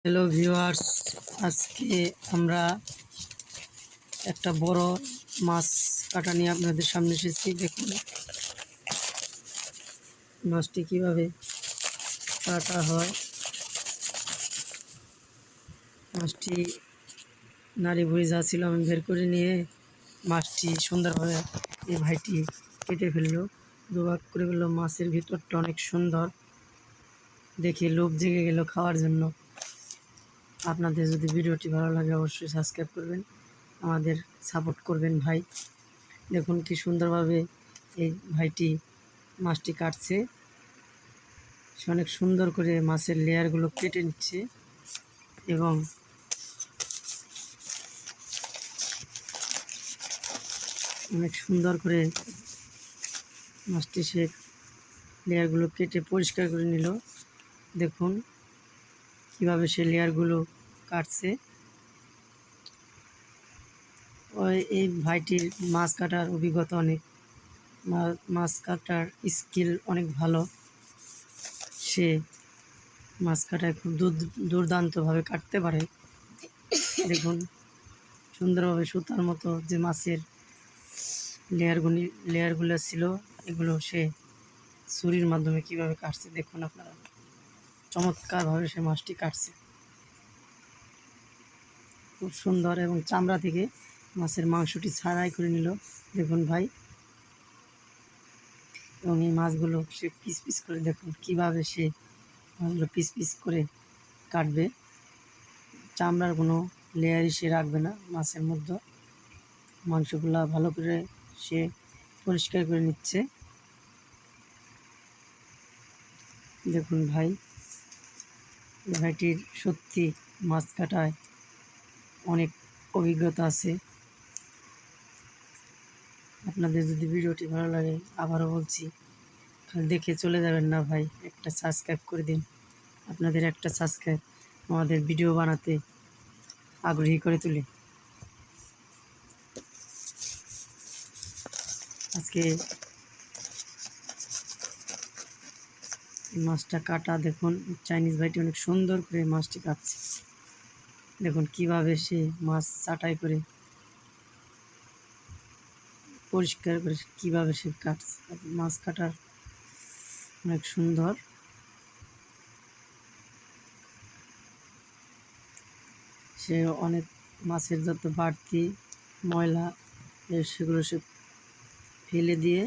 Hello viewers, আজকে আমরা একটা বড় মাছ কাটা নিয়ে আপনাদের সামনে এসেছি। দেখুন মাছটি কিভাবে কাটা হয়। মাছটি নাড়ি ভুঁড়ি যা ছিল আমি বের করে নিয়ে মাছটি সুন্দরভাবে এই ভাইটি কেটে ফেললো, দুভাগ করে ফেললো। মাছের ভিতরটা অনেক সুন্দর, দেখে লোভ জেগে গেল খাওয়ার জন্য। আপনাদের যদি ভিডিওটি ভালো লাগে অবশ্যই সাবস্ক্রাইব করবেন, আমাদের সাপোর্ট করবেন ভাই। দেখুন কি সুন্দরভাবে এই ভাইটি মাছটি কাটছে। সে অনেক সুন্দর করে মাছের লেয়ারগুলো কেটে নিচ্ছে এবং অনেক সুন্দর করে মাছটি সে লেয়ারগুলো কেটে পরিষ্কার করে নিল। দেখুন কিভাবে সে লেয়ারগুলো কাটছে। এই ভাইটির মাছ কাটার অভিজ্ঞতা অনেক, মাছ কাটার স্কিল অনেক ভালো। সে মাছ কাটায় খুব দুর্দান্তভাবে কাটতে পারে। দেখুন সুন্দরভাবে সুতার মতো যে মাছের লেয়ারগুলো ছিল, এগুলো সে ছুরির মাধ্যমে কিভাবে কাটছে দেখুন আপনারা। চমৎকারভাবে সে মাছটি কাটছে, খুব সুন্দর। এবং চামড়া থেকে মাছের মাংসটি ছাড়াই করে নিল দেখুন ভাই। এবং এই মাছগুলো সে পিস পিস করে, দেখুন কিভাবে সে মাছগুলো পিস পিস করে কাটবে। চামড়ার কোনো লেয়ারই সে রাখবে না মাছের মধ্যে। মাংসগুলা ভালো করে সে পরিষ্কার করে নিচ্ছে। দেখুন ভাই, ভাইটির সত্যি মাছ কাটায় অনেক অভিজ্ঞতা আছে। আপনাদের যদি ভিডিওটি ভালো লাগে, আবারও বলছি, খালি দেখে চলে যাবেন না ভাই, একটা সাবস্ক্রাইব করে দিন। আপনাদের একটা সাবস্ক্রাইব আমাদের ভিডিও বানাতে আগ্রহী করে তুলে। আজকে মাছটা কাটা দেখুন, চাইনিজ ভাইটি অনেক সুন্দর করে মাছটি কাটছে। দেখুন কিভাবে সে মাছ ছাঁটাই করে পরিষ্কার করে কিভাবে সে কাটছে। মাছ কাটার অনেক সুন্দর। সে অনেক মাছের যত বাড়তি ময়লা সেগুলো সে ফেলে দিয়ে